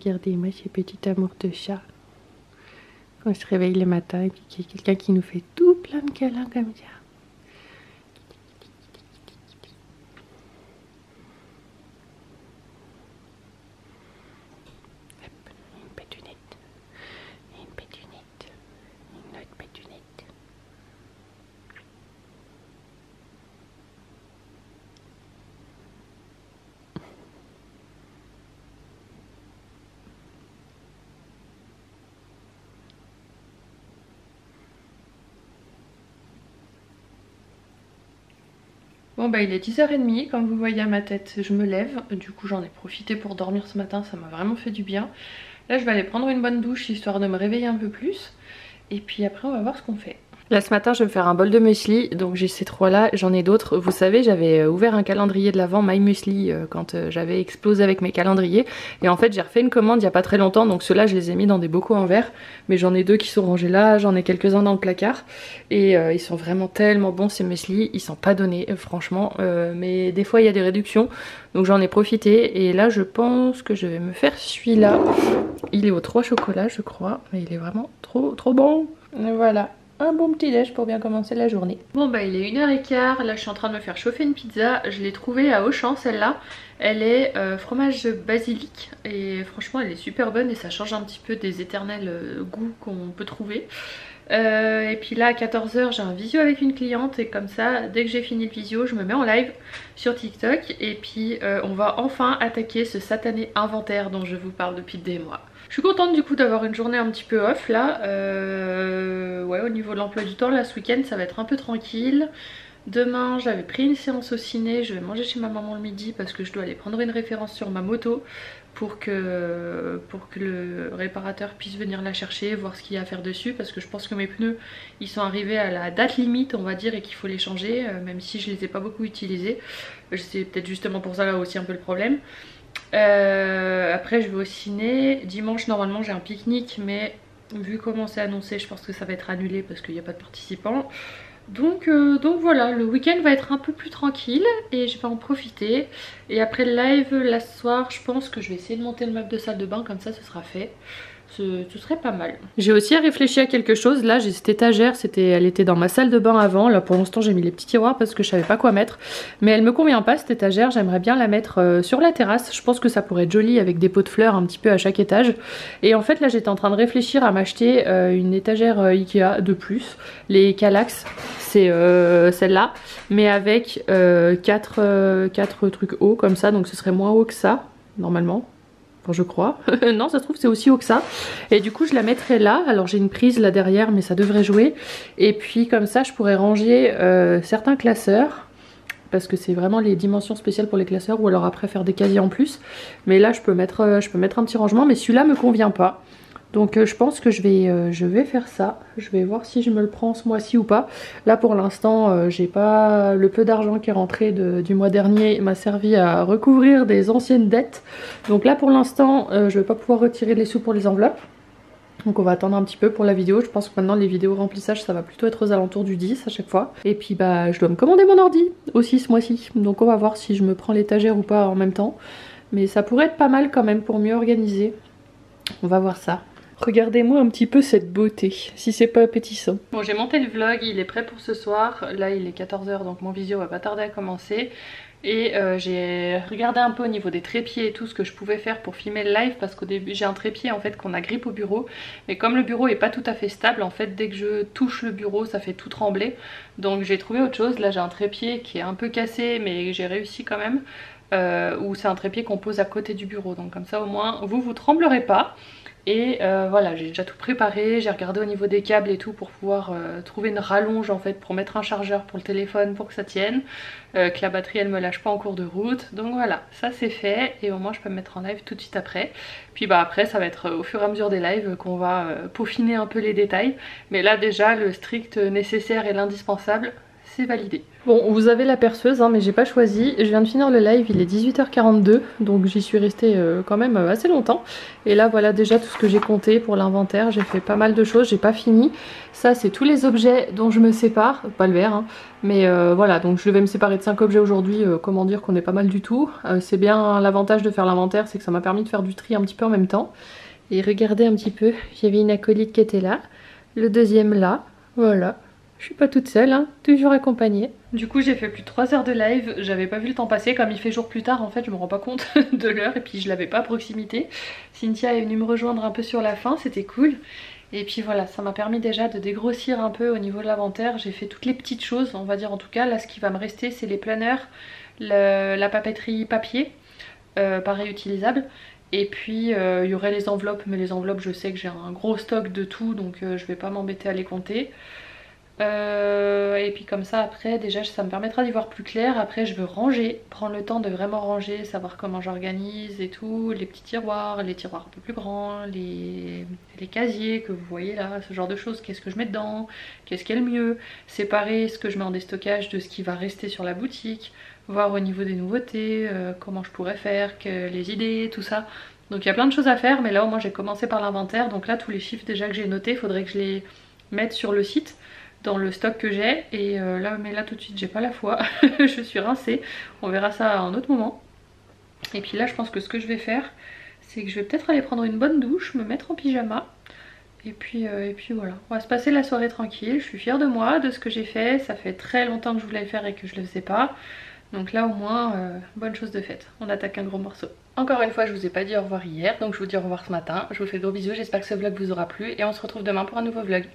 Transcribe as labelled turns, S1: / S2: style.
S1: Regardez-moi ces petits amours de chat. Quand on se réveille le matin et puis qu'il y a quelqu'un qui nous fait tout plein de câlins comme ça. Hop, une pétunette. Et une pétunette. Une autre pétunette. Bon bah il est 10h30, comme vous voyez à ma tête je me lève, du coup j'en ai profité pour dormir ce matin, ça m'a vraiment fait du bien. Là je vais aller prendre une bonne douche histoire de me réveiller un peu plus, et puis après on va voir ce qu'on fait. Là ce matin je vais me faire un bol de muesli, donc j'ai ces trois là, j'en ai d'autres. Vous savez j'avais ouvert un calendrier de l'Avent My Muesli quand j'avais explosé avec mes calendriers. Et en fait j'ai refait une commande il n'y a pas très longtemps, donc ceux-là je les ai mis dans des bocaux en verre. Mais j'en ai deux qui sont rangés là, j'en ai quelques-uns dans le placard. Et ils sont vraiment tellement bons ces muesli, ils sont pas donnés franchement. Mais des fois il y a des réductions, donc j'en ai profité. Et là je pense que je vais me faire celui-là. Il est aux 3 chocolats je crois, mais il est vraiment trop bon. Et voilà. Un bon petit déj pour bien commencer la journée. Bon bah il est 1h15, là je suis en train de me faire chauffer une pizza. Je l'ai trouvée à Auchan celle-là. Elle est fromage basilic et franchement elle est super bonne et ça change un petit peu des éternels goûts qu'on peut trouver. Et puis là à 14h j'ai un visio avec une cliente et comme ça dès que j'ai fini le visio je me mets en live sur TikTok. Et puis on va enfin attaquer ce satané inventaire dont je vous parle depuis des mois. Je suis contente du coup d'avoir une journée un petit peu off là. Ouais, au niveau de l'emploi du temps là ce week-end ça va être un peu tranquille. Demain j'avais pris une séance au ciné, je vais manger chez ma maman le midi parce que je dois aller prendre une référence sur ma moto pour que le réparateur puisse venir la chercher, voir ce qu'il y a à faire dessus, parce que je pense que mes pneus ils sont arrivés à la date limite on va dire et qu'il faut les changer, même si je les ai pas beaucoup utilisés. C'est peut-être justement pour ça là aussi un peu le problème. Après je vais au ciné. Dimanche normalement j'ai un pique-nique, mais vu comment c'est annoncé je pense que ça va être annulé parce qu'il n'y a pas de participants. Donc voilà, le week-end va être un peu plus tranquille et je vais en profiter. Et après le live, là ce soir, je pense que je vais essayer de monter le meuble de salle de bain, comme ça ce sera fait. Ce serait pas mal. J'ai aussi réfléchi à quelque chose. Là j'ai cette étagère, elle était dans ma salle de bain avant. Là pour l'instant j'ai mis les petits tiroirs parce que je savais pas quoi mettre. Mais elle me convient pas cette étagère, j'aimerais bien la mettre sur la terrasse. Je pense que ça pourrait être joli avec des pots de fleurs un petit peu à chaque étage. Et en fait là j'étais en train de réfléchir à m'acheter une étagère Ikea de plus. Les Kallax, c'est celle-là. Mais avec 4 trucs hauts comme ça, donc ce serait moins haut que ça normalement. Je crois. Non, ça se trouve c'est aussi haut que ça. Et du coup je la mettrai là. Alors j'ai une prise là derrière mais ça devrait jouer. Et puis comme ça je pourrais ranger certains classeurs. Parce que c'est vraiment les dimensions spéciales pour les classeurs. Ou alors après faire des casiers en plus. Mais là je peux mettre un petit rangement. Mais celui-là me convient pas. Donc je pense que je vais faire ça. Je vais voir si je me le prends ce mois-ci ou pas. Là pour l'instant j'ai pas, le peu d'argent qui est rentré du mois dernier m'a servi à recouvrir des anciennes dettes. Donc là pour l'instant je vais pas pouvoir retirer les sous pour les enveloppes. Donc on va attendre un petit peu pour la vidéo. Je pense que maintenant les vidéos remplissage ça va plutôt être aux alentours du 10 à chaque fois. Et puis bah je dois me commander mon ordi aussi ce mois-ci. Donc on va voir si je me prends l'étagère ou pas en même temps. Mais ça pourrait être pas mal quand même pour mieux organiser. On va voir ça. Regardez-moi un petit peu cette beauté, si c'est pas appétissant. Bon j'ai monté le vlog, il est prêt pour ce soir. Là il est 14h donc mon visio va pas tarder à commencer. Et j'ai regardé un peu au niveau des trépieds et tout ce que je pouvais faire pour filmer le live. Parce qu'au début j'ai un trépied en fait qu'on agrippe au bureau. Mais comme le bureau est pas tout à fait stable en fait, dès que je touche le bureau ça fait tout trembler. Donc j'ai trouvé autre chose, là j'ai un trépied qui est un peu cassé mais j'ai réussi quand même. Ou c'est un trépied qu'on pose à côté du bureau. Donc comme ça au moins vous tremblerez pas. Et voilà, j'ai déjà tout préparé, j'ai regardé au niveau des câbles et tout pour pouvoir trouver une rallonge en fait pour mettre un chargeur pour le téléphone pour que ça tienne, que la batterie elle me lâche pas en cours de route. Donc voilà, ça c'est fait et au moins je peux me mettre en live tout de suite après. Puis bah après ça va être au fur et à mesure des lives qu'on va peaufiner un peu les détails. Mais là déjà le strict nécessaire et l'indispensable c'est validé. Bon, vous avez la perceuse, hein, mais j'ai pas choisi. Je viens de finir le live, il est 18h42, donc j'y suis restée quand même assez longtemps. Et là, voilà déjà tout ce que j'ai compté pour l'inventaire. J'ai fait pas mal de choses, j'ai pas fini. Ça, c'est tous les objets dont je me sépare, pas le verre, hein, mais voilà, donc je vais me séparer de 5 objets aujourd'hui. Comment dire qu'on est pas mal du tout. C'est bien l'avantage de faire l'inventaire, c'est que ça m'a permis de faire du tri un petit peu en même temps. Et regardez un petit peu, j'avais une acolyte qui était là, le deuxième là, voilà. Je suis pas toute seule, hein, toujours accompagnée. Du coup j'ai fait plus de 3 heures de live, j'avais pas vu le temps passer, comme il fait jour plus tard en fait je me rends pas compte de l'heure et puis je l'avais pas à proximité. Cynthia est venue me rejoindre un peu sur la fin, c'était cool. Et puis voilà, ça m'a permis déjà de dégrossir un peu au niveau de l'inventaire, j'ai fait toutes les petites choses, on va dire en tout cas. Là ce qui va me rester c'est les planeurs, la papeterie papier, pas réutilisable. Et puis il y aurait les enveloppes, mais les enveloppes je sais que j'ai un gros stock de tout donc je vais pas m'embêter à les compter. Et puis comme ça après déjà ça me permettra d'y voir plus clair. Après je veux ranger, prendre le temps de vraiment ranger, savoir comment j'organise et tout, les petits tiroirs, les tiroirs un peu plus grands, les casiers que vous voyez là, ce genre de choses, qu'est-ce que je mets dedans, qu'est-ce qui est le mieux, séparer ce que je mets en déstockage de ce qui va rester sur la boutique, voir au niveau des nouveautés, comment je pourrais faire, les idées, tout ça. Donc il y a plein de choses à faire, mais là au moins j'ai commencé par l'inventaire, donc là tous les chiffres déjà que j'ai notés, il faudrait que je les mette sur le site dans le stock que j'ai. Et là, mais là tout de suite j'ai pas la foi. Je suis rincée, on verra ça à un autre moment. Et puis là je pense que ce que je vais faire c'est que je vais peut-être aller prendre une bonne douche, me mettre en pyjama et puis voilà, on va se passer la soirée tranquille. Je suis fière de moi, de ce que j'ai fait, ça fait très longtemps que je voulais le faire et que je le faisais pas. Donc là au moins, bonne chose de faite, on attaque un gros morceau. Encore une fois je vous ai pas dit au revoir hier, donc je vous dis au revoir ce matin. Je vous fais de gros bisous, j'espère que ce vlog vous aura plu et on se retrouve demain pour un nouveau vlog.